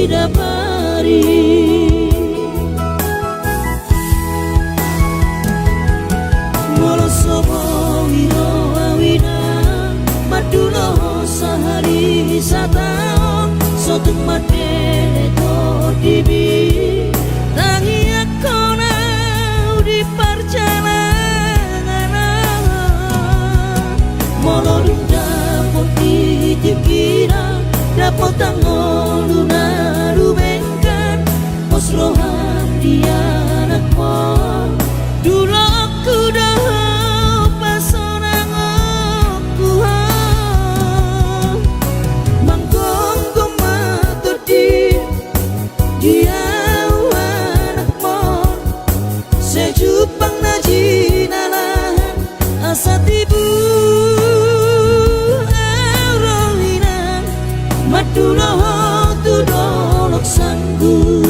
dapari. Molo sobo wiro awina madulo sehari satao sotuk madele to dibi tangi akona di perjalanan. Molo rinda poti dikira dapat tangon lunaru bengkan posrohan dia anakmu dulu aku dah pasonang aku mangkong matur dia anakmu sejupang najinalan asa tibu rohinan madulo tu dolok sanggup.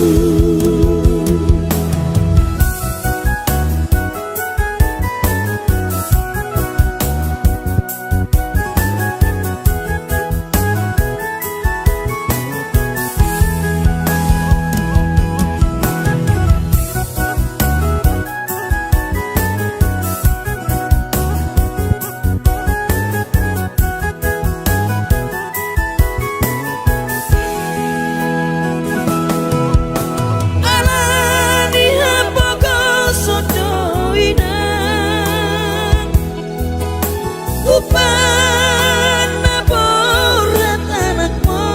Upana borat anakmu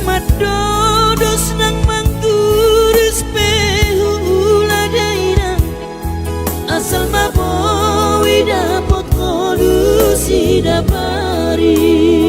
madodos nang mangturis pehula daerah asal mabowi dapot kolusi dapari.